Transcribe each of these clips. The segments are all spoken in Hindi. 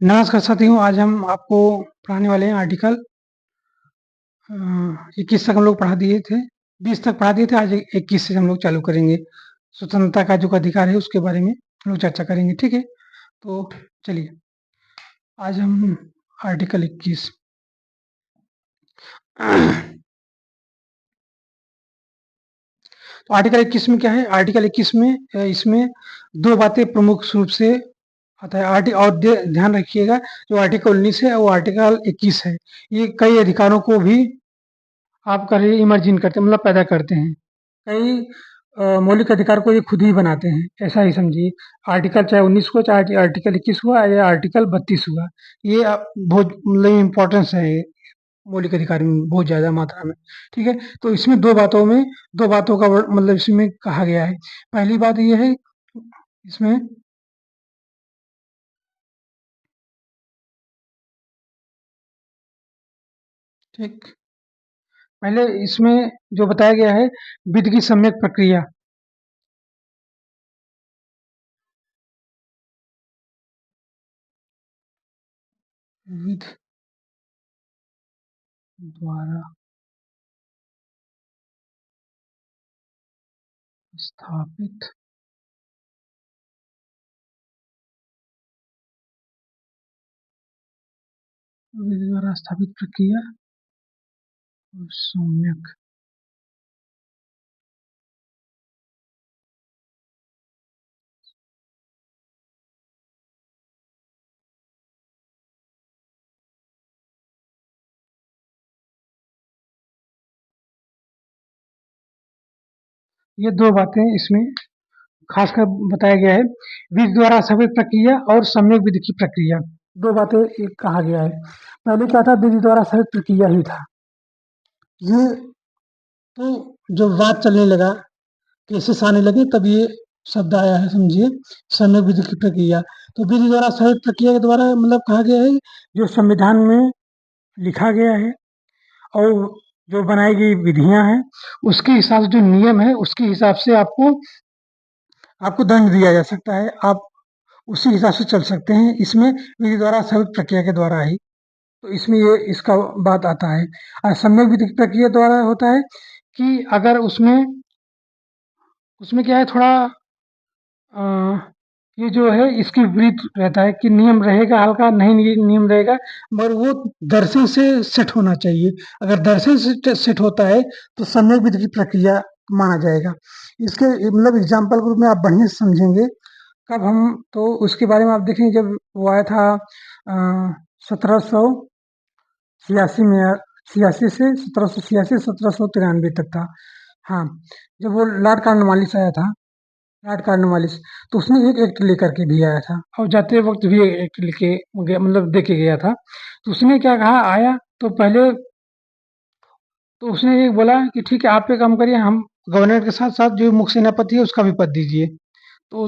नमस्कार साथियों, आज हम आपको पढ़ाने वाले हैं आर्टिकल 21 तक हम लोग पढ़ा दिए थे, 20 तक पढ़ा दिए थे, आज 21 से हम लोग चालू करेंगे। स्वतंत्रता का जो अधिकार है उसके बारे में हम लोग चर्चा करेंगे, ठीक है? तो चलिए, आज हम आर्टिकल 21 तो आर्टिकल 21 में क्या है? आर्टिकल 21 में इसमें 2 बातें प्रमुख रूप से आता है। और ध्यान रखिएगा, जो आर्टिकल 19 है वो आर्टिकल 21 है। ये कई अधिकारों को भी आपका इमर्जिन करते हैं, मतलब पैदा करते हैं। कई मौलिक अधिकार को ये खुद ही बनाते हैं, ऐसा ही समझिए। आर्टिकल चाहे 19 हो, चाहे आर्टिकल 21 हुआ या आर्टिकल 32 हुआ, ये बहुत मतलब इम्पोर्टेंस है ये मौलिक अधिकार में, बहुत ज़्यादा मात्रा में, ठीक है? तो इसमें 2 बातों का मतलब इसमें कहा गया है। पहली बात ये है इसमें, ठीक, पहले इसमें जो बताया गया है, विधि की सम्यक प्रक्रिया। विधि द्वारा स्थापित विधि द्वारा स्थापित प्रक्रिया और सम्यक, ये 2 बातें इसमें खासकर बताया गया है। विधि द्वारा स्थापित प्रक्रिया और सम्यक विधि की प्रक्रिया, 2 बातें एक कहा गया है। पहले क्या था? विधि द्वारा स्थापित प्रक्रिया ही था। ये तो जब बात चलने लगा, केसेस आने लगे, तब ये शब्द आया है, समझिए, सम्यक विधि की प्रक्रिया। तो विधि द्वारा स्थापित प्रक्रिया के द्वारा मतलब कहा गया है, जो संविधान में लिखा गया है और जो बनाई गई विधियां हैं, उसके हिसाब से जो नियम है, उसके हिसाब से आपको आपको दंड दिया जा सकता है। आप उसी हिसाब से चल सकते हैं, इसमें विधि द्वारा स्थापित प्रक्रिया के द्वारा ही। तो इसमें ये इसका बात आता है। और सम्यक विधि की प्रक्रिया द्वारा होता है कि अगर उसमें उसमें क्या है, थोड़ा अ, ये जो है इसके विपरीत रहता है कि नियम रहेगा हल्का, नहीं नियम रहेगा, मगर वो दर्शन से सेट होना चाहिए। अगर दर्शन से सेट होता है तो सम्यक विधि की प्रक्रिया माना जाएगा। इसके मतलब एग्जाम्पल के रूप में आप बढ़िया से समझेंगे कब हम, तो उसके बारे में आप देखेंगे जब वो आया था 1786 में, 86 से 1786 1793 तक था। हाँ, जब वो लॉर्ड कॉर्नवालिस आया था, लॉर्ड कॉर्नवालिस, तो उसने एक एक्ट लेकर के भी आया था और जाते वक्त भी एक्ट लेके मतलब दे के गया था। तो उसने क्या कहा, आया तो पहले तो उसने ये बोला कि ठीक है, आप एक काम करिए, हम गवर्नर के साथ साथ जो मुख्य सेनापति है उसका भी पद दीजिए। तो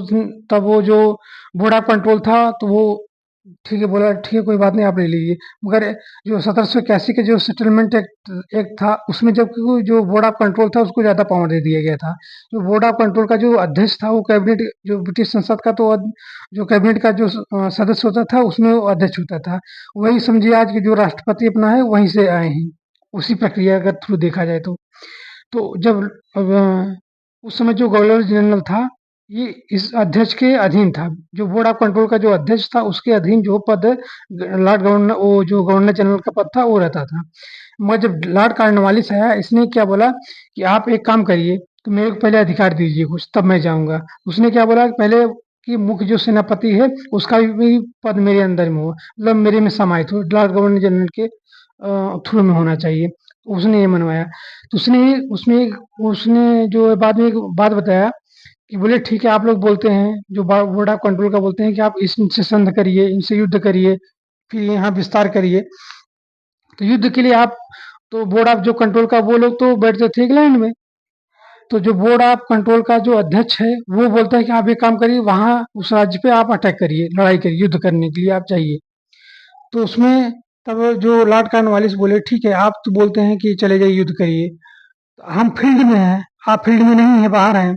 तब वो जो बोर्ड ऑफ कंट्रोल था, तो वो ठीक है बोला, ठीक है कोई बात नहीं, आप ले लीजिए। मगर जो 1781 के जो सेटलमेंट एक्ट एक्ट था, उसमें जबकि वो जो बोर्ड ऑफ कंट्रोल था उसको ज़्यादा पावर दे दिया गया था। जो बोर्ड ऑफ कंट्रोल का जो अध्यक्ष था वो कैबिनेट, जो ब्रिटिश संसद का, तो जो कैबिनेट का जो सदस्य होता था उसमें वो अध्यक्ष होता था। वही समझिए आज के जो राष्ट्रपति अपना है वहीं से आए हैं, उसी प्रक्रिया के थ्रू देखा जाए तो। तो जब उस समय जो गवर्नर जनरल था, ये इस अध्यक्ष के अधीन था। जो बोर्ड ऑफ कंट्रोल का जो अध्यक्ष था उसके अधीन जो पद लॉर्ड गवर्नर, वो जो गवर्नर जनरल का पद था वो रहता था। मगर जब लॉर्ड कॉर्नवालिस आया, इसने क्या बोला कि आप एक काम करिए, तो मेरे को पहले अधिकार दीजिए कुछ, तब मैं जाऊंगा। उसने क्या बोला कि पहले कि मुख्य जो सेनापति है उसका भी पद मेरे अंदर में हो, मतलब मेरे में समाहित हो, लॉर्ड गवर्नर जनरल के थ्रू में होना चाहिए। उसने ये मनवाया। तो उसने जो है बाद में एक बात बताया कि बोले ठीक है, आप लोग बोलते हैं, जो बोर्ड ऑफ कंट्रोल का बोलते हैं कि आप इनसे संधि करिए, इनसे युद्ध करिए, फिर यहाँ विस्तार करिए। तो युद्ध के लिए आप, तो बोर्ड ऑफ जो कंट्रोल का वो लोग तो बैठते थे इंग्लैंड में। तो जो बोर्ड ऑफ कंट्रोल का जो अध्यक्ष है वो बोलता है कि आप एक काम करिए, वहाँ उस राज्य पे आप अटैक करिए, लड़ाई करिए, युद्ध करने के लिए आप जाइए। तो उसमें तब जो लॉर्ड कॉर्नवालिस बोले ठीक है, आप तो बोलते हैं कि चले जाइए युद्ध करिए, तो हम फील्ड में हैं, आप फील्ड में नहीं है, बाहर हैं,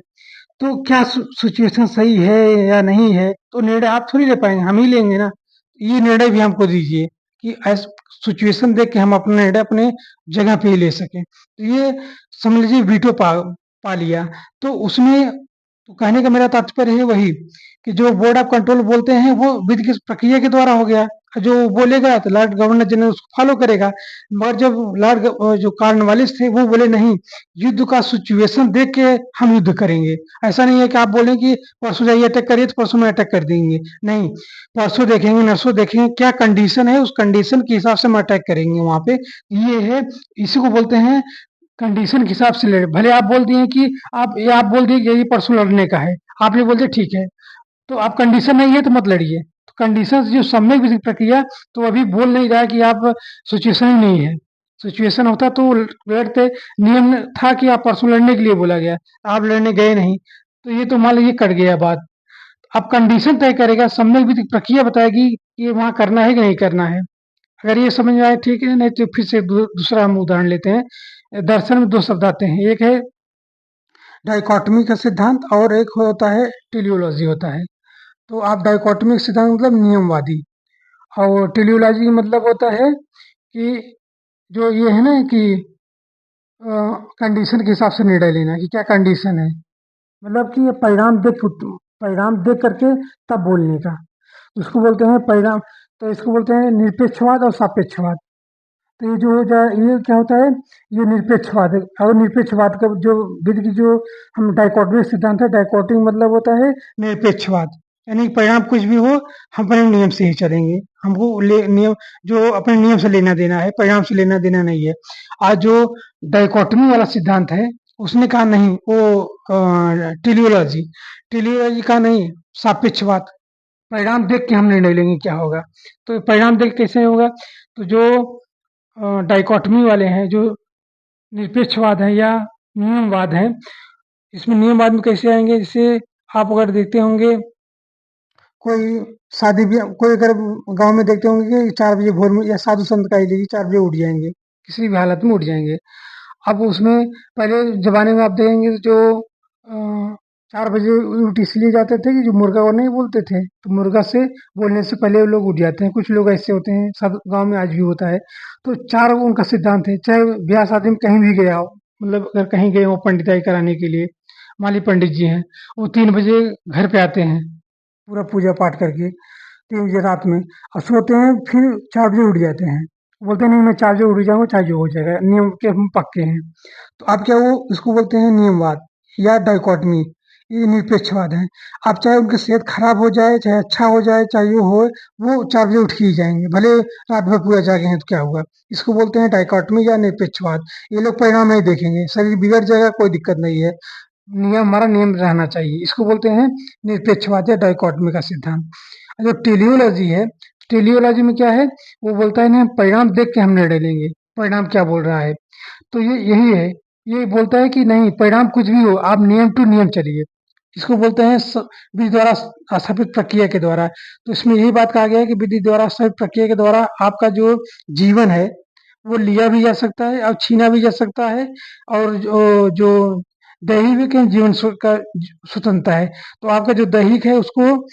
तो क्या सिचुएशन सही है या नहीं है, तो निर्णय आप थोड़ी ले पाएंगे, हम ही लेंगे ना। ये निर्णय भी हमको दीजिए कि ऐस सिचुएशन देख के हम अपना निर्णय अपने जगह पे ही ले सकें। तो ये समझ लीजिए वीटो पा लिया। तो उसमें तो कहने का मेरा तात्पर्य है वही कि जो बोर्ड ऑफ कंट्रोल बोलते हैं वो विधि की प्रक्रिया के द्वारा हो गया। जो बोलेगा तो लॉर्ड गवर्नर जनरल उसको फॉलो करेगा। मगर जब जो कॉर्नवालिस थे वो बोले नहीं, युद्ध का सिचुएशन देख के हम युद्ध करेंगे। ऐसा नहीं है कि आप बोलें कि परसों जाइए अटैक करिए तो परसों में अटैक कर देंगे। नहीं, परसों देखेंगे, नरसों देखेंगे, क्या कंडीशन है, उस कंडीशन के हिसाब से हम अटैक करेंगे वहाँ पे। ये है, इसी को बोलते हैं कंडीशन के हिसाब से लड़े। भले आप बोल दिए कि आप बोल दिए कि ये परसों लड़ने का है, आप ये बोल दिए ठीक है, तो आप कंडीशन नहीं है तो मत लड़िए। तो कंडीशन जो सम्यक विधि प्रक्रिया, तो अभी बोल नहीं रहा है कि आप सिचुएशन ही नहीं है। सिचुएशन होता तो लड़ते। नियम था कि आप परसों लड़ने के लिए बोला गया, आप लड़ने गए नहीं, तो ये तो मान लीजिए कट गया बात। अब कंडीशन तय करेगा, सम्यक विधि प्रक्रिया बताएगी कि ये वहाँ करना है कि नहीं करना है। अगर ये समझ में आए ठीक है, नहीं तो फिर से दूसरा हम उदाहरण लेते हैं। दर्शन में दो शब्द आते हैं, एक है डाइकोटमी का सिद्धांत और एक होता है टेलियोलॉजी होता है। तो आप डाइकोटमी सिद्धांत मतलब नियमवादी, और टेलियोलॉजी मतलब होता है कि जो ये है ना कि कंडीशन के हिसाब से निर्णय लेना कि क्या कंडीशन है, मतलब कि ये परिणाम देख करके तब बोलने का। उसको बोलते हैं परिणाम। तो इसको बोलते हैं निरपेक्षवाद और सापेक्षवाद। तो ये जो हो जाए, ये क्या होता है, ये निरपेक्षवाद है। और निरपेक्षवाद का जो विधि की जो हम डाइकोटमी सिद्धांत है, डाइकोटमी मतलब होता है निरपेक्षवाद, यानी परिणाम कुछ भी हो हम अपने नियम से ही चलेंगे। हमको नियम जो अपने नियम से लेना देना है, परिणाम से लेना देना नहीं है। आज जो डाइकोटमी वाला सिद्धांत है उसने कहा नहीं, वो टेलियोलॉजी टेलियोलॉजी का नहीं, सापेक्षवाद, परिणाम देख के हम निर्णय लेंगे क्या होगा। तो परिणाम देख कैसे होगा, तो जो डाइकोटमी वाले हैं, जो निरपेक्षवाद है या नियमवाद है, इसमें नियमवाद में कैसे आएंगे, जैसे आप अगर देखते होंगे कोई शादी भी, कोई अगर गांव में देखते होंगे कि 4 बजे भोर में या साधु संत का ही लीजिए 4 बजे उठ जाएंगे, किसी भी हालत में उठ जाएंगे। अब उसमें पहले जमाने में आप देखेंगे तो जो 4 बजे उठ इसलिए जाते थे कि जो मुर्गा वो नहीं बोलते थे, तो मुर्गा से बोलने से पहले वो लोग उठ जाते हैं। कुछ लोग ऐसे होते हैं, सब गांव में आज भी होता है। तो 4 उनका सिद्धांत है, चाहे ब्याह शादी में कहीं भी गया हो, मतलब अगर कहीं गए हो पंडिताई कराने के लिए, माली पंडित जी हैं, वो 3 बजे घर पे आते हैं पूरा पूजा पाठ करके, 3 बजे रात में, और सोते हैं फिर 4 बजे उठ जाते हैं। बोलते हैं नहीं मैं 4 बजे उठ जाऊंगा, चाहे जो हो जाएगा, नियम के हम पक्के हैं। तो आप क्या, वो इसको बोलते हैं नियमवाद या डाइकोटमी, ये निरपेक्षवाद है। आप चाहे उनकी सेहत खराब हो जाए, चाहे अच्छा हो जाए, चाहे जो हो, वो 4 बजे उठ के ही जाएंगे, भले रात भर पूरा जागे हैं तो क्या हुआ। इसको बोलते हैं डाइकोटमी या निरपेक्षवाद। ये लोग परिणाम नहीं देखेंगे, शरीर बिगड़ जाएगा कोई दिक्कत नहीं है, नियम हमारा नियम रहना चाहिए। इसको बोलते हैं निरपेक्षवाद या डाइकोटमी का सिद्धांत। जो टेलियोलॉजी है, टेलियोलॉजी में क्या है, वो बोलता है ना परिणाम देख के हम निर्णय लेंगे, परिणाम क्या बोल रहा है। तो ये यही है, ये बोलता है कि नहीं परिणाम कुछ भी हो आप नियम टू नियम चलिए। इसको बोलते हैं विधि द्वारा स्थापित प्रक्रिया के द्वारा। तो इसमें यही बात कहा गया है कि विधि द्वारा स्थापित प्रक्रिया के द्वारा आपका जो जीवन है वो लिया भी जा सकता है और छीना भी जा सकता है, और जो दैहिक जीवन का स्वतंत्रता है, तो आपका जो दैहिक है उसको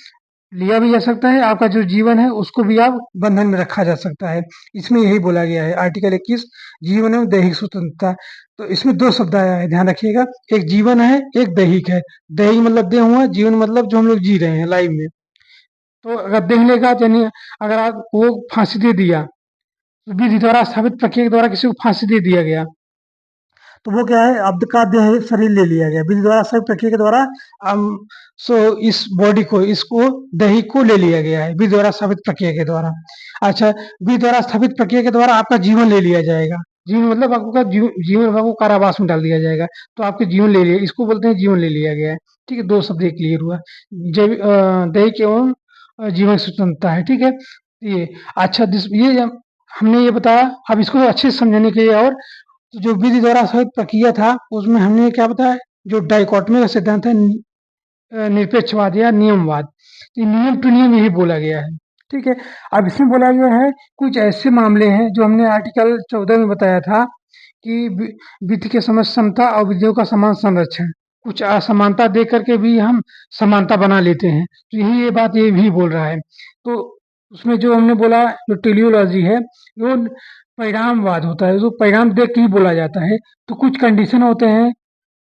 लिया भी जा सकता है, आपका जो जीवन है उसको भी आप बंधन में रखा जा सकता है। इसमें यही बोला गया है आर्टिकल 21, जीवन एवं दैहिक स्वतंत्रता। तो इसमें 2 शब्द आया है, ध्यान रखिएगा, एक जीवन है, एक दैहिक है। दैहिक मतलब देह हुआ, जीवन मतलब जो हम लोग जी रहे हैं लाइफ में। तो अगर देह लेगा, यानी अगर आप वो फांसी दे दिया, तो विधि द्वारा स्थापित प्रक्रिया के द्वारा किसी को फांसी दे दिया गया, तो वो क्या है, अब का देह शरीर ले लिया गया विधि द्वारा स्थापित प्रक्रिया के द्वारा। हम सो इस बॉडी को, इसको दैहिक को ले लिया गया है विधि द्वारा स्थापित प्रक्रिया के द्वारा। अच्छा, विधि द्वारा स्थापित प्रक्रिया के द्वारा आपका जीवन ले लिया जाएगा। जीवन मतलब आपका जीवन आपको कारावास में डाल दिया जाएगा, तो आपके जीवन ले लिया, इसको बोलते हैं जीवन ले लिया गया है। ठीक है, 2 शब्द ये क्लियर हुआ। दैहिक एवं जीवन स्वतंत्रता है, ठीक है ये। अच्छा, ये हमने ये बताया। अब इसको अच्छे से समझने के लिए, और तो जो विधि द्वारा स्थापित प्रक्रिया था उसमें हमने क्या बताया, जो डाइकोटमी का सिद्धांत है, निरपेक्षवाद या नियमवाद, ये नियम टू नियम यही बोला गया है। ठीक है, अब इसमें बोला गया है कुछ ऐसे मामले हैं जो हमने आर्टिकल 14 में बताया था कि विधि के समझ समता और विधियों का समान संरक्षण, कुछ असमानता देख करके भी हम समानता बना लेते हैं, तो यही ये बात ये भी बोल रहा है। तो उसमें जो हमने बोला, जो टेलियोलॉजी है, वो परिणामवाद होता है, जो परिणाम देख के ही बोला जाता है। तो कुछ कंडीशन होते हैं,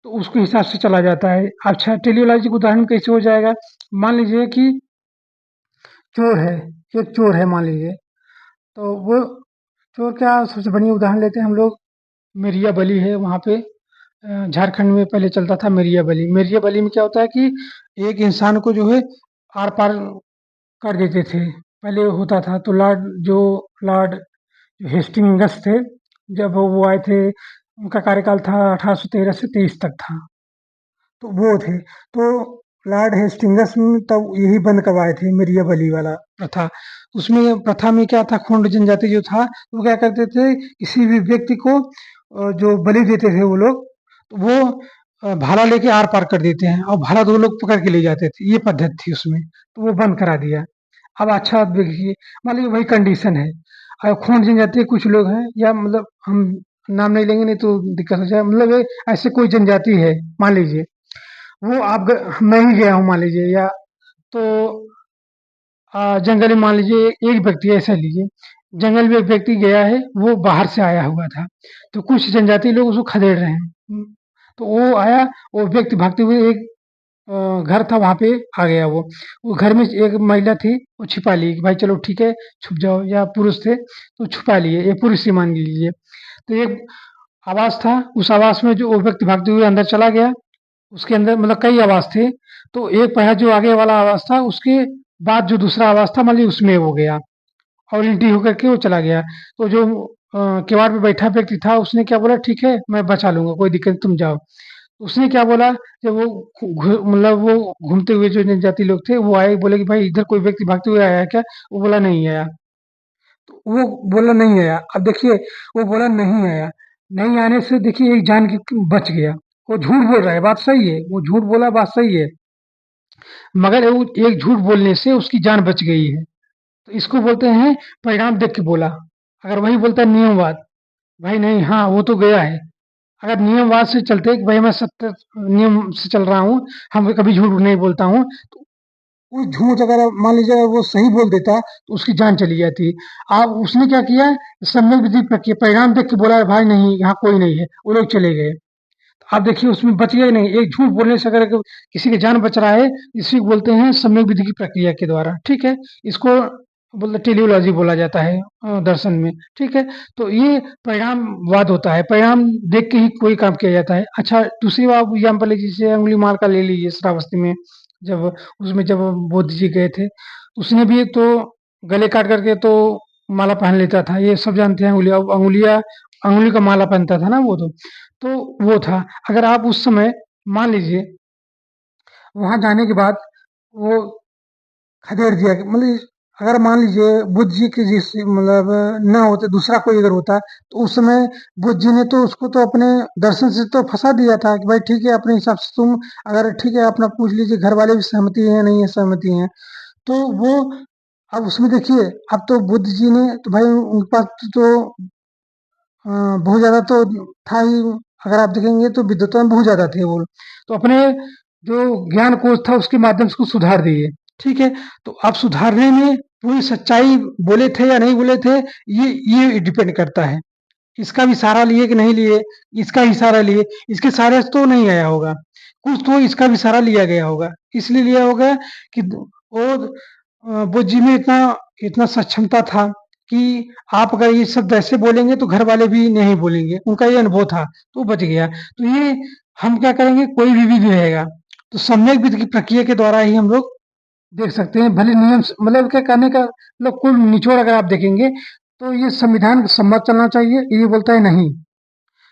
तो उसके हिसाब से चला जाता है। अच्छा, टेलियोलॉजी का उदाहरण कैसे हो जाएगा? मान लीजिए कि चोर है, एक चोर है मान लीजिए, तो वो चोर क्या, सबसे बढ़िया उदाहरण लेते हैं हम लोग, मिरिया बली है वहाँ पे, झारखंड में पहले चलता था मिरिया बली। मिरिया बली में क्या होता है कि एक इंसान को जो है आर पार कर देते थे। पहले होता था तो लॉर्ड हेस्टिंगस थे, जब वो आए थे, उनका कार्यकाल था 1813 से 23 तक था। तो वो थे, तो लॉर्ड हेस्टिंगस ने तब यही बंद करवाए थे, मिरिया बली वाला प्रथा। उसमें प्रथा में क्या था, खोंड जनजाति जो था, वो क्या करते थे, किसी भी व्यक्ति को जो बलि देते थे वो लोग, तो वो भाला लेके आर पार कर देते हैं, और भाला दो लोग पकड़ के ले जाते थे, ये पद्धति थी उसमें। तो वो बंद करा दिया। अब अच्छा देखिए, मान लीजिए वही कंडीशन है, खोंड जनजाति के कुछ लोग हैं, या मतलब हम नाम नहीं लेंगे नहीं तो दिक्कत हो जाए, मतलब ऐसे कोई जनजाति है, मान लीजिए वो मैं ही गया हूँ मान लीजिए, या तो जंगल में मान लीजिए एक व्यक्ति, ऐसा लीजिए जंगल में एक व्यक्ति गया है, वो बाहर से आया हुआ था, तो कुछ जनजाति लोग उसको खदेड़ रहे हैं। तो वो आया, वो व्यक्ति भागते हुए एक घर था वहां पे आ गया। वो घर में एक महिला थी, वो छिपा ली कि भाई चलो ठीक है छुप जाओ, या पुरुष थे तो छुपा लिए, ये पुरुष ही मान लीजिए। तो एक आवाज था, उस आवाज में जो वो व्यक्ति भागते हुए अंदर चला गया, उसके अंदर मतलब कई आवाज थे, तो एक पहला जो आगे वाला आवाज था, उसके बाद जो दूसरा आवाज था मान लीजिए उसमें वो गया, और एंट्री होकर के वो चला गया। तो जो किवाड़ पे बैठा व्यक्ति था, उसने क्या बोला, ठीक है मैं बचा लूंगा, कोई दिक्कत नहीं, तुम जाओ। उसने क्या बोला, जब वो मतलब वो घूमते हुए जो जनजाति लोग थे वो आए, बोले कि भाई इधर कोई व्यक्ति भागते हुए आया है क्या? वो बोला नहीं आया। तो वो बोला नहीं आया। अब देखिए, वो बोला नहीं आया, नहीं आने से देखिए एक जान की बच गया। वो झूठ बोल रहा है, बात सही है, वो झूठ बोला, बात सही है, मगर वो एक झूठ बोलने से उसकी जान बच गई है। तो इसको बोलते हैं परिणाम देख के बोला। अगर वही बोलता है नियमवाद, भाई नहीं, हाँ वो तो गया है, अगर नियमवाद से चलते कि भाई मैं सत्य नियम से चल रहा हूँ, हम कभी झूठ नहीं बोलता हूँ, तो वो झूठ अगर मान लीजिए अगर वो सही बोल देता तो उसकी जान चली जाती। अब उसने क्या किया, सम्यक विधि प्रक्रिया परिणाम देख के बोला भाई नहीं, यहाँ कोई नहीं है, वो लोग चले गए। आप देखिए उसमें बच गए नहीं, एक झूठ बोलने से अगर किसी की जान बच रहा है, इसी को बोलते हैं सम्यक विधि की प्रक्रिया के द्वारा, ठीक है। इसको बोलते टेलियोलॉजी बोला जाता है दर्शन में, ठीक है। तो ये परिणामवाद होता है, परिणाम देख के ही कोई काम किया जाता है। अच्छा, दूसरी बात एग्जाम्पल है, जैसे अंगुली माल का ले लीजिए, श्रावस्ती में जब उसमें जब बुद्ध जी गए थे, उसने भी तो गले काट करके तो माला पहन लेता था, ये सब जानते हैं। अंगुलिया अंगुली का माला पहनता था ना वो तो वो था। अगर आप उस समय मान लीजिए वहां जाने के बाद वो खदेड़ दिया, मतलब अगर मान लीजिए बुद्ध जी के जिस मतलब ना होते, दूसरा कोई अगर होता, तो उस समय बुद्ध जी ने तो उसको तो अपने दर्शन से तो फंसा दिया था कि भाई ठीक है अपने हिसाब से तुम, अगर ठीक है अपना पूछ लीजिए घर वाले भी सहमति है नहीं है, सहमति है, तो वो अब उसमें देखिए, अब तो बुद्ध जी ने तो भाई उनके पास तो बहुत ज़्यादा तो था ही, अगर आप देखेंगे तो विद्वता में बहुत ज़्यादा थे वो। तो अपने जो ज्ञान कोश था उसके माध्यम से उसको सुधार दिए, ठीक है। तो आप सुधारने में पूरी सच्चाई बोले थे या नहीं बोले थे, ये डिपेंड करता है। इसका भी सहारा लिए कि नहीं लिए, इसका ही सहारा लिए, इसके सहारे से तो नहीं आया होगा, कुछ तो इसका भी सहारा लिया गया होगा। इसलिए लिया होगा कि वो बुद्ध जी में इतना इतना सक्षमता था कि आप अगर ये शब्द ऐसे बोलेंगे तो घर वाले भी नहीं बोलेंगे, उनका ये अनुभव था, तो बच गया। तो ये हम क्या करेंगे, कोई भी विधि रहेगा तो सम्यक विधि की प्रक्रिया के द्वारा ही हम लोग देख सकते हैं। भले नियम मतलब क्या करने का मतलब कुल निचोड़ अगर आप देखेंगे, तो ये संविधान के सम्मत चलना चाहिए, ये बोलता है नहीं,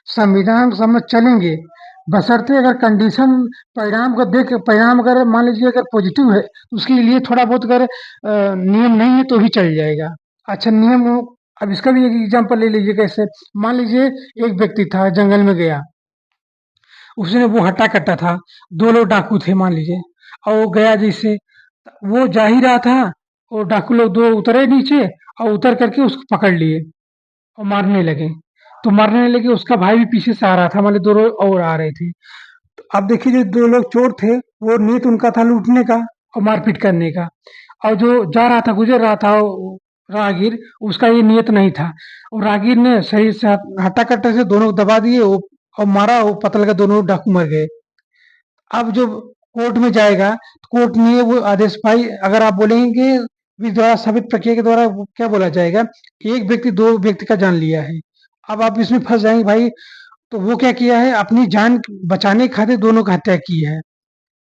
संविधान के सम्मत चलेंगे, बशर्ते अगर कंडीशन परिणाम को देख, परिणाम अगर मान लीजिए अगर पॉजिटिव है तो उसके लिए थोड़ा बहुत अगर नियम नहीं है तो भी चल जाएगा। अच्छा, नियम अब इसका भी एक एग्जांपल ले लीजिए, कैसे मान लीजिए एक व्यक्ति था जंगल में गया, उसने वो हट्टा कट्टा था, दो लोग डाकू थे मान लीजिए, और वो गया जैसे, वो जा ही रहा था, वो डाकू लोग दो उतरे नीचे, और उतर करके उसको पकड़ लिए और मारने लगे। तो मारने लगे, उसका भाई भी पीछे से आ रहा था, मतलब दो लोग और आ रहे थे। तो अब देखिए जो दो लोग चोर थे, वो नीयत उनका था लूटने का और मारपीट करने का। और जो जा रहा था, गुजर रहा था वो राहगीर, उसका ये नियत नहीं था। और राहगीर ने सही से हट्टा-कट्टा से दोनों को दबा दिए वो और मारा, वो पता लगा दोनों डाकू मर गए। अब जो कोर्ट में जाएगा, तो कोर्ट ने वो आदेश पाई, अगर आप बोलेंगे कि विधि द्वारा साबित प्रक्रिया के द्वारा वो क्या बोला जाएगा, एक व्यक्ति 2 व्यक्ति का जान लिया है। अब आप इसमें फँस जाएँगे भाई, तो वो क्या किया है, अपनी जान बचाने की खातिर दोनों की हत्या की है।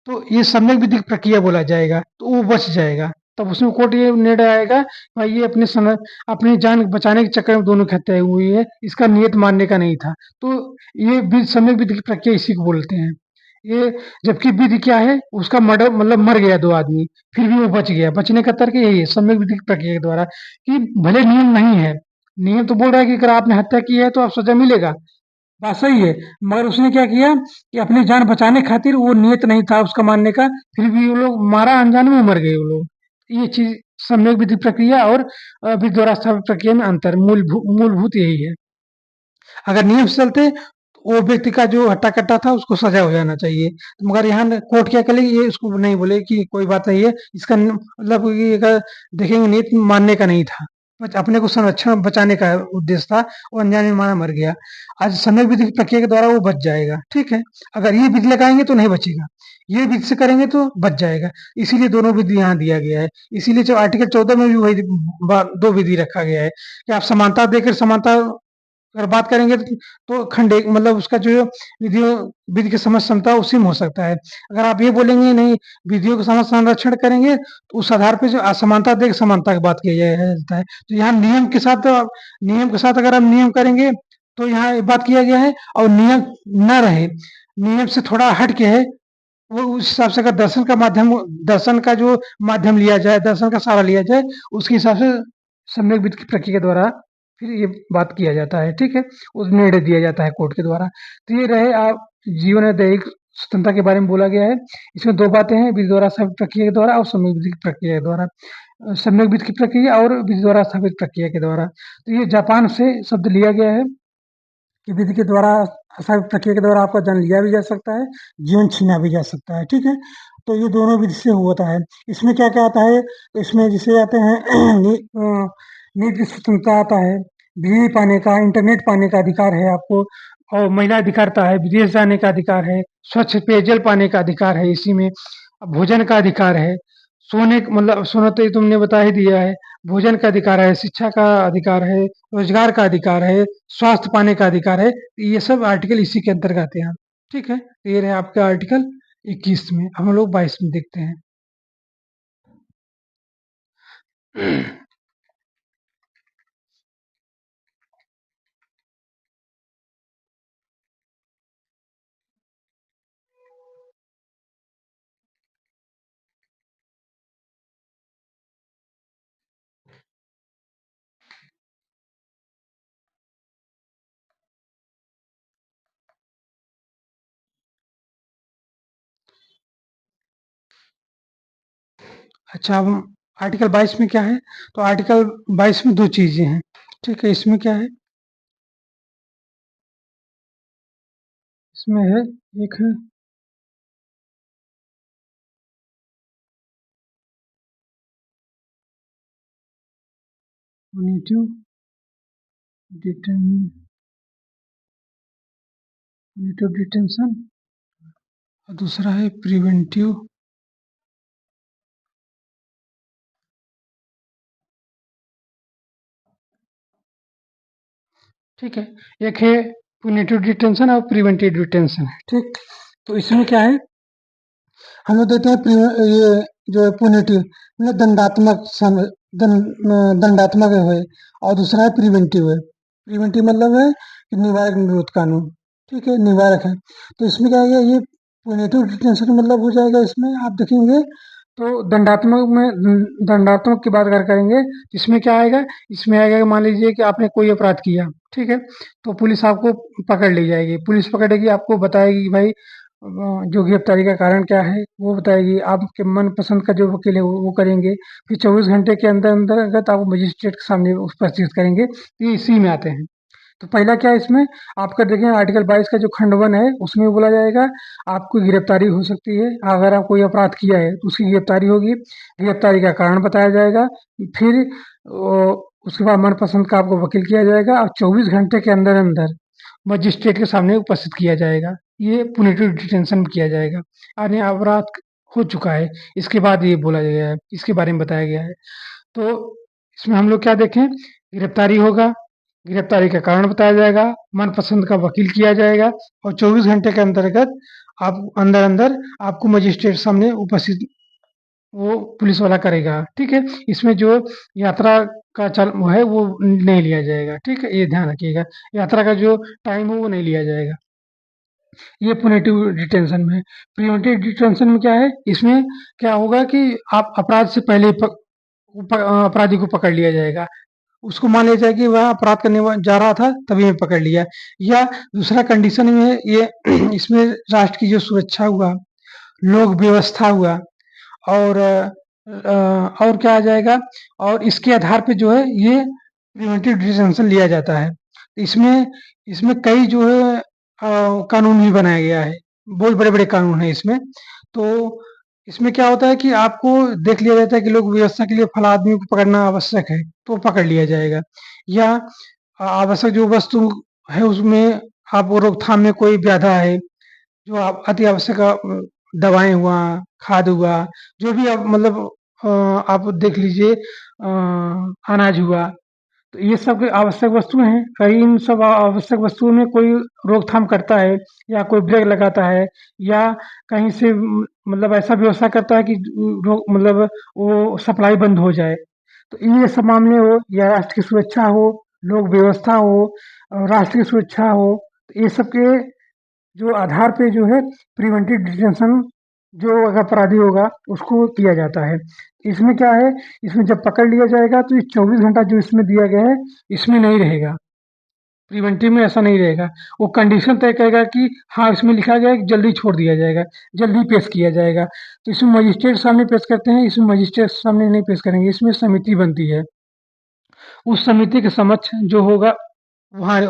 तो ये सम्यक विधिक प्रक्रिया बोला जाएगा, तो वो बच जाएगा। तब उसमें कोर्ट ये निर्णय आएगा, भाई ये अपनी जान बचाने के चक्कर में दोनों की हत्या हुई है, इसका नियत मानने का नहीं था। तो ये सम्यक विधिक प्रक्रिया इसी को बोलते हैं। ये जबकि विधि क्या है, उसका मर्डर मतलब मर गया 2 आदमी, फिर भी वो बच गया। बचने का तर्क यही है सम्यक विधिक प्रक्रिया के द्वारा, कि भले नियम नहीं है, नियम तो बोल रहा है कि अगर आपने हत्या की है तो आप सज़ा मिलेगा। बात सही है, मगर उसने क्या किया कि अपनी जान बचाने खातिर, वो नियत नहीं था उसका मारने का, फिर भी वो लोग मारा, अनजाने में मर गए वो लोग। ये चीज़ सम्यक विधि प्रक्रिया और विधि द्वारा स्थापित प्रक्रिया में अंतर मूलभूत यही है। अगर नियम से चलते तो वो व्यक्ति का जो हट्टा-कट्टा था उसको सज़ा हो जाना चाहिए। मगर यहाँ न कोर्ट क्या करेगी, ये इसको नहीं बोले कि कोई बात नहीं है, इसका मतलब ये अगर देखेंगे नियत मानने का नहीं था। बस अपने को संरक्षण बचाने का उद्देश्य था, वो अनजाने में मारा मर गया। आज समय विधि की प्रक्रिया के द्वारा वो बच जाएगा, ठीक है? अगर ये विधि लगाएँगे तो नहीं बचेगा, ये विधि से करेंगे तो बच जाएगा। इसीलिए दोनों विधि यहाँ दिया गया है। इसीलिए जो आर्टिकल 14 में भी वही 2 विधि रखा गया है कि आप समानता देकर समानता अगर बात करेंगे तो खंडे मतलब उसका जो विधियों विधि की समझ क्षमता उसी में हो सकता है। अगर आप ये बोलेंगे नहीं, विधियों का समझ संरक्षण करेंगे तो उस आधार पे जो असमानता देख समानता की बात किया जाता है। तो यहाँ नियम के साथ अगर हम नियम करेंगे तो यहाँ ये बात किया गया है, और नियम न रहे, नियम से थोड़ा हट के है, वो उस हिसाब से अगर दर्शन का जो माध्यम लिया जाए, दर्शन का सहारा लिया जाए, उसके हिसाब से सम्यक वित्त की प्रक्रिया के द्वारा फिर ये बात किया जाता है, ठीक है? उस निर्णय दिया जाता है कोर्ट के द्वारा। तो ये रहे आप जीवन और दैहिक स्वतंत्रता के बारे में बोला गया है। इसमें 2 बातें हैं, विधि द्वारा स्थापित प्रक्रिया के द्वारा और सम्यक विधि की प्रक्रिया के द्वारा। सम्यक विधि की प्रक्रिया और विधि द्वारा स्थापित प्रक्रिया के द्वारा। तो ये जापान से शब्द लिया गया है कि विधि के द्वारा आसान प्रक्रिया के द्वारा आपका जान लिया भी जा सकता है, जीवन छीना भी जा सकता है, ठीक है? तो ये दोनों विधि से होता है। इसमें क्या-क्या आता है? तो इसमें जैसे आते हैं नीति की स्वतंत्रता आता है, बिजली पाने का, इंटरनेट पाने का अधिकार है आपको, और महिला अधिकारिता है, विदेश जाने का अधिकार है, स्वच्छ पेयजल पाने का अधिकार है इसी में, भोजन का अधिकार है, सोना तो ये तुमने बता ही दिया है, भोजन का अधिकार है, शिक्षा का अधिकार है, रोजगार का अधिकार है, स्वास्थ्य पाने का अधिकार है, ये सब आर्टिकल इसी के अंतर्गत आते हैं। ठीक है? तो ये रहे आपका आर्टिकल 21 में। अब हम लोग 22 में देखते हैं। अच्छा, अब आर्टिकल 22 में क्या है? तो आर्टिकल 22 में 2 चीज़ें हैं। ठीक है? इसमें क्या है? इसमें है, एक है प्यूनिटिव डिटेन प्यूनिटिव डिटेंशन, और दूसरा है प्रिवेंटिव। ठीक है? एक है प्यूनिटिव डिटेंशन और प्रिवेंटिव डिटेंशन, ठीक? तो इसमें क्या है, हम लोग देते हैं ये जो है प्यूनिटिव मतलब दंडात्मक है, और दूसरा है प्रिवेंटिव है। प्रिवेंटिव मतलब है कि निवारक निरोध कानून, ठीक है? निवारक है। तो इसमें क्या है, ये प्यूनिटिव डिटेंशन मतलब हो जाएगा, इसमें आप देखेंगे तो दंडात्मक की बात अगर करेंगे, इसमें क्या आएगा, इसमें आएगा कि मान लीजिए कि आपने कोई अपराध किया, ठीक है? तो पुलिस आपको पकड़ ले जाएगी, पुलिस पकड़ेगी, आपको बताएगी कि भाई जो गिरफ्तारी का कारण क्या है, वो बताएगी, आपके मनपसंद का जो वकील है वो करेंगे, फिर 24 घंटे के अंदर अंतर्गत आपको मजिस्ट्रेट के सामने उपस्थित करेंगे, तो ये इसी में आते हैं। तो पहला क्या है इसमें, आपका देखें आर्टिकल 22 का जो खंड 1 है उसमें बोला जाएगा आपको गिरफ्तारी हो सकती है। अगर आप कोई अपराध किया है तो उसकी गिरफ्तारी होगी, गिरफ्तारी का कारण बताया जाएगा। फिर उसके बाद मनपसंद का आपको वकील किया जाएगा और 24 घंटे के अंदर अंदर मजिस्ट्रेट के सामने उपस्थित किया जाएगा। ये पुनिटिव डिटेंशन में किया जाएगा। यानी अपराध हो चुका है, इसके बाद ये बोला गया है, इसके बारे में बताया गया है। तो इसमें हम लोग क्या देखें, गिरफ्तारी होगा, गिरफ्तारी का कारण बताया जाएगा, मनपसंद का वकील किया जाएगा और 24 घंटे के अंतर्गत आप अंदर-अंदर आपको मजिस्ट्रेट सामने उपस्थित वो पुलिस वाला करेगा, ठीक है? इसमें जो यात्रा का वो है वो नहीं लिया जाएगा, ठीक है? ये ध्यान रखिएगा, यात्रा का जो टाइम है वो नहीं लिया जाएगा। ये पुनिटिव डिटेंशन में है। प्रिवेंटिव डिटेंशन में क्या है, इसमें क्या होगा कि आप अपराध से पहले ही अपराधी को पकड़ लिया जाएगा। उसको मान लिया जाए कि वह अपराध करने जा रहा था तभी मैं पकड़ लिया। या दूसरा कंडीशन में है ये इसमें राष्ट्र की जो सुरक्षा हुआ, लोक व्यवस्था हुआ और और क्या आ जाएगा, और इसके आधार पे जो है ये प्रिवेंटिव डिटेंशन लिया जाता है। इसमें इसमें कई जो है कानून भी बनाया गया है, बहुत बड़े-बड़े कानून हैं इसमें। तो इसमें क्या होता है कि आपको देख लिया जाता है कि लोक व्यवस्था के लिए फला आदमी को पकड़ना आवश्यक है, तो पकड़ लिया जाएगा। या आवश्यक जो वस्तु है उसमें आपको रोकथाम में कोई बाधा है, जो आप अति आवश्यक दवाएँ हुआ, खाद हुआ, जो भी आप मतलब आप देख लीजिए अनाज हुआ, तो ये सब आवश्यक वस्तुएँ हैं। और इन सब आवश्यक वस्तुओं में कोई रोकथाम करता है या कोई ब्रेक लगाता है या कहीं से मतलब ऐसा व्यवस्था करता है कि मतलब वो सप्लाई बंद हो जाए। तो ये सब मामले हो या राष्ट्र की सुरक्षा हो, लोक व्यवस्था हो और राष्ट्र की सुरक्षा हो, तो ये सब के जो आधार पे जो है प्रिवेंटिव डिटेंशन जो अगर अपराधी होगा उसको किया जाता है। इसमें क्या है, इसमें जब पकड़ लिया जाएगा तो ये 24 घंटा जो इसमें दिया गया है, इसमें नहीं रहेगा। प्रिवेंटिव में ऐसा नहीं रहेगा। वो कंडीशन तय करेगा कि हाँ, इसमें लिखा गया है कि जल्दी छोड़ दिया जाएगा, जल्दी पेश किया जाएगा। तो इसमें मजिस्ट्रेट सामने पेश करते हैं, इसमें मजिस्ट्रेट सामने नहीं पेश करेंगे, इसमें समिति बनती है। उस समिति के समक्ष जो होगा वहाँ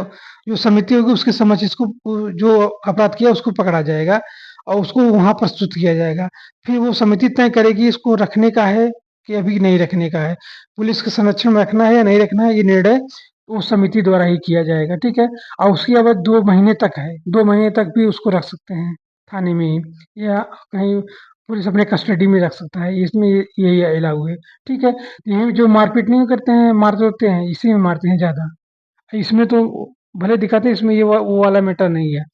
जो समिति होगी उसके समक्ष इसको जो अपराध किया उसको पकड़ा जाएगा और उसको वहाँ प्रस्तुत किया जाएगा। फिर वो समिति तय करेगी इसको रखने का है कि अभी नहीं रखने का है। पुलिस के संरक्षण में रखना है या नहीं रखना है, ये निर्णय उस समिति द्वारा ही किया जाएगा, ठीक है? और उसकी अवधि 2 महीने तक है, 2 महीने तक भी उसको रख सकते हैं थाने में ही या कहीं पुलिस अपने कस्टडी में रख सकता है, इसमें यही अलाउ है, ठीक है? ये जो मारपीट नहीं करते हैं, मार देते हैं, इसी में मारते हैं ज़्यादा। इसमें तो भले दिखाते हैं, इसमें ये वो वाला मैटर नहीं है।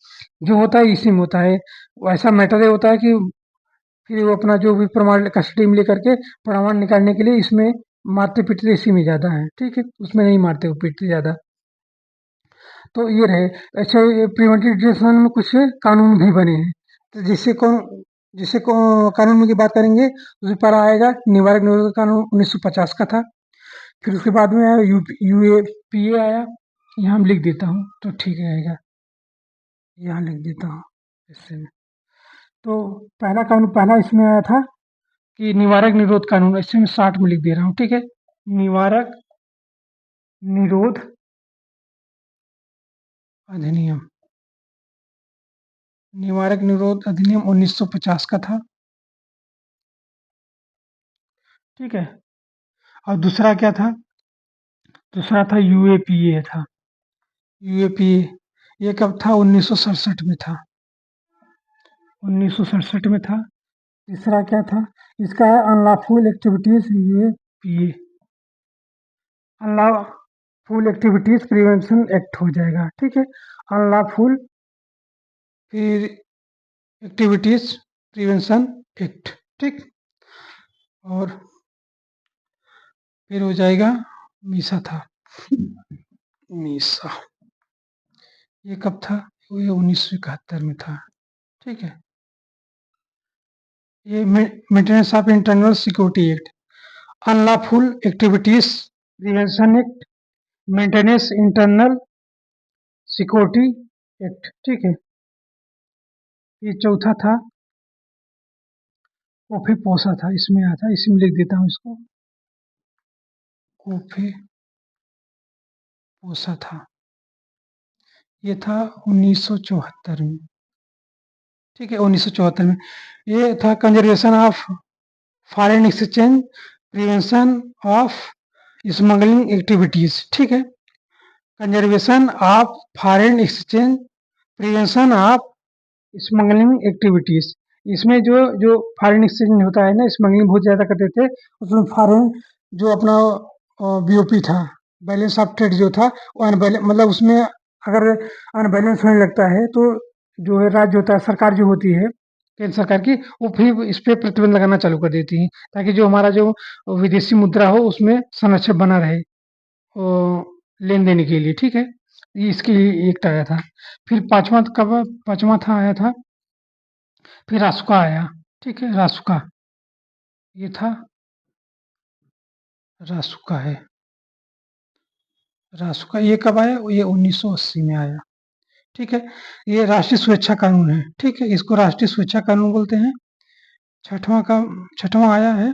जो होता है इसी में होता है। वैसा मैटर ये होता है कि फिर वो अपना जो भी प्रमाण कस्टडी में लेकर के प्रमाण निकालने के लिए इसमें मारते-पीटते इसी में ज़्यादा हैं, ठीक है? उसमें नहीं मारते पीटते ज़्यादा। तो ये रहे। अच्छा, ये प्रिवेंटिव डिटेंशन में कुछ कानून भी बने हैं। तो जिससे कानून की बात करेंगे तो उसमें पहला आएगा निवारक निरोधक कानून 1950 का था। फिर उसके बाद में आया यूएपीए आया। यहाँ लिख देता हूँ तो ठीक रहेगा। यहाँ लिख देता हूँ इससे। तो पहला इसमें आया था कि निवारक निरोध कानून, इससे मैं 60 में लिख दे रहा हूँ, ठीक है? निवारक निरोध अधिनियम, निवारक निरोध अधिनियम 1950 का था, ठीक है? और दूसरा क्या था? दूसरा था यूएपीए था। यूएपीए ये कब था? 1967 में था। 1967 में था। तीसरा क्या था? इसका है unlawful activities UAPA, unlawful activities prevention act हो जाएगा, ठीक है? अनलॉफुल फिर एक्टिविटीज प्रिवेंशन एक्ट, ठीक? और फिर हो जाएगा मीसा था। मीसा ये कब था? ये 1971 में था, ठीक है? ये maintenance of internal security act, unlawful activities prevention act, maintenance internal security act, ठीक है? ये चौथा था कोफे पोसा था, इसमें आया था, इसी में लिख देता हूँ इसको, कोफे पोसा था। ये था 1974 में। ठीक है, 1974 में ये था conservation of foreign exchange, prevention of smuggling activities. ठीक है, conservation of foreign exchange, prevention of smuggling activities. इसमें जो जो फॉरेन एक्सचेंज होता है ना, स्मगलिंग बहुत ज़्यादा करते थे। उसमें फॉरेन जो अपना बीओपी था, बैलेंस ऑफ ट्रेड जो था, वो अनबैलेंस, मतलब उसमें अगर अनबैलेंस होने लगता है तो जो है राज्य होता है, सरकार जो होती है केंद्र सरकार की, वो फिर इस पे प्रतिबंध लगाना चालू कर देती है, ताकि जो हमारा जो विदेशी मुद्रा हो उसमें संरक्षण बना रहे लेन देन के लिए। ठीक है, ये इसके लिए एक आया था। फिर पांचवा कब, पांचवा था आया था, फिर रासुका आया। ठीक है, रासुका ये था, रासुका है। रासुका ये कब आया? ये 1980 में आया। ठीक है, ये राष्ट्रीय सुरक्षा कानून है। ठीक है, इसको राष्ट्रीय सुरक्षा कानून बोलते हैं। छठवां का, छठवां आया है।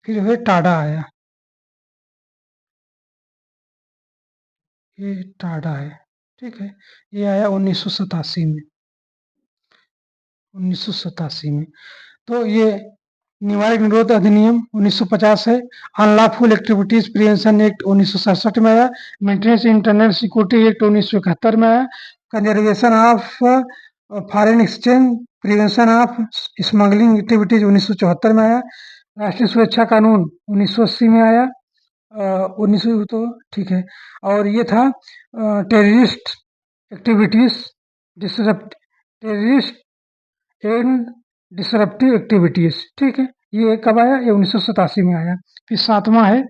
फिर है टाडा आया, ये टाडा है। ठीक है, ये आया 1987 में, 1987 में। तो ये निवारक निरोध अधिनियम 1950 है। अनलॉफुल एक्टिविटीज प्रिवेंशन एक्ट 1967 में आया। मेंटेनेंस इंटरनल सिक्योरिटी एक्ट 1971 में आया। Conservation of foreign exchange, prevention of smuggling activities 1974 में आया। राष्ट्रीय सुरक्षा कानून 1980 में आया। 1900 तो ठीक है। और ये था terrorist activities, disrupt, terrorist and disruptive activities. ठीक है, ये कब आया? ये 1987 में आया। फिर सातवां है,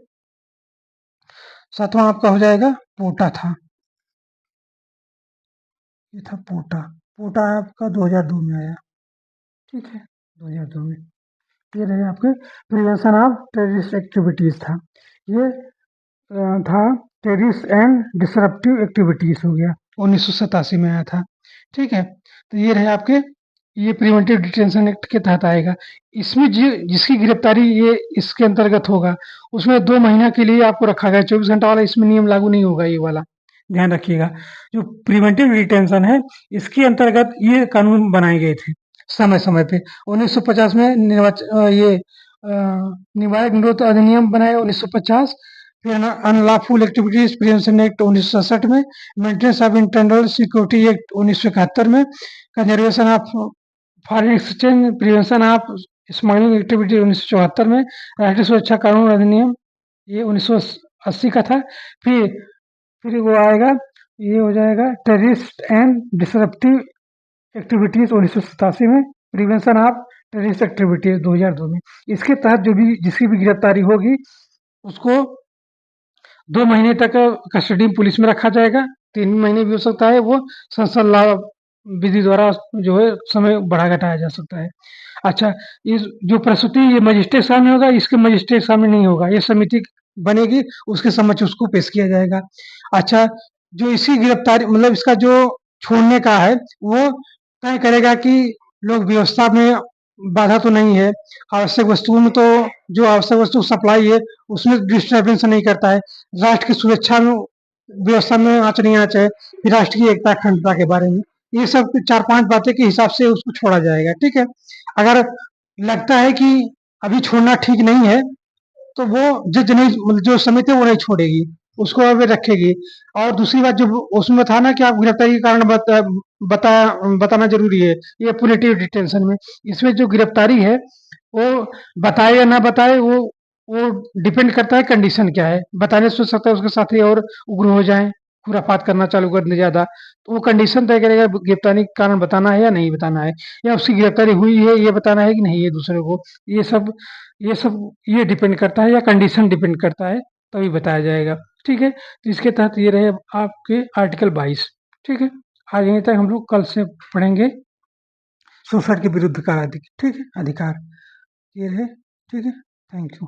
सातवां आपका हो जाएगा पोटा था। ये था पोटा, पोटा आपका 2002 में आया। ठीक है, 2002 में। ये रहे आपके प्रिवेंशन ऑफ टेररिस्ट एक्टिविटीज था। ये था टेररिस्ट एंड डिसरप्टिव एक्टिविटीज हो गया, 1987 में आया था। ठीक है, तो ये रहे आपके, ये प्रिवेंटिव डिटेंशन एक्ट के तहत आएगा। इसमें जिसकी गिरफ्तारी ये इसके अंतर्गत होगा, उसमें 2 महीना के लिए आपको रखा गया। 24 घंटा वाला इसमें नियम लागू नहीं होगा, ये वाला ध्यान रखिएगा। जो प्रिवेंटिव डिटेंशन है, इसके अंतर्गत ये कानून बनाए गए थे समय समय पे। 1950 में ये निवारक निरोध अधिनियम बनाया 1950। फिर अनलॉफुल एक्टिविटीज प्रिवेंशन एक्ट 1967 में, maintenance of internal security act 1971 में, conservation of foreign exchange, prevention of smuggling activity 1974 में, राष्ट्रीय सुरक्षा कानून अधिनियम ये 1980 का था। फिर वो आएगा, ये हो जाएगा टेररिस्ट एंड डिसरप्टिव एक्टिविटीज 1987 में, प्रिवेंशन ऑफ टेररिस्ट एक्टिविटीज 2002 में। इसके तहत जो भी जिसकी भी गिरफ्तारी होगी, उसको 2 महीने तक कस्टडी में पुलिस में रखा जाएगा। 3 महीने भी हो सकता है, वो संसद लाभ विधि द्वारा जो है समय बढ़ा घटाया जा सकता है। अच्छा, इस जो प्रस्तुति ये मजिस्ट्रेट सामने होगा, इसके मजिस्ट्रेट सामने नहीं होगा, ये समिति बनेगी, उसके समक्ष उसको पेश किया जाएगा। अच्छा, जो इसी गिरफ्तारी मतलब इसका जो छोड़ने का है, वो तय करेगा कि लोक व्यवस्था में बाधा तो नहीं है, आवश्यक वस्तुओं में तो जो आवश्यक वस्तु सप्लाई है उसमें डिस्टर्बेंस नहीं करता है, राष्ट्र की सुरक्षा में व्यवस्था में आँच नहीं आना चाहिए, फिर राष्ट्र की एकता अखंडता के बारे में, ये सब 4-5 बातें के हिसाब से उसको छोड़ा जाएगा। ठीक है, अगर लगता है कि अभी छोड़ना ठीक नहीं है, तो वो जज नहीं, मतलब जो समिति है वो नहीं छोड़ेगी, उसको अभी रखेगी। और दूसरी बात, जो उसमें था ना कि आप गिरफ्तारी के कारण बताना जरूरी है, ये पॉलिटिव डिटेंशन में, इसमें जो गिरफ्तारी है वो बताए या ना बताए, वो डिपेंड करता है कंडीशन क्या है। बताने से हो सकता है उसके साथी और उग्र हो जाएं, खुराफात करना चालू कर दे ज्यादा, तो वो कंडीशन तय करेगा गिरफ्तारी के कारण बताना है या नहीं बताना है, या उसकी गिरफ्तारी हुई है ये बताना है कि नहीं है दूसरे को। ये सब ये डिपेंड करता है, या कंडीशन डिपेंड करता है, तभी बताया जाएगा। ठीक है, तो इसके तहत ये रहे आपके आर्टिकल 22। ठीक है, आज यहीं तक, हम लोग कल से पढ़ेंगे शोषण के विरुद्ध का ठीक है अधिकार। ये रहे। ठीक है, थैंक यू।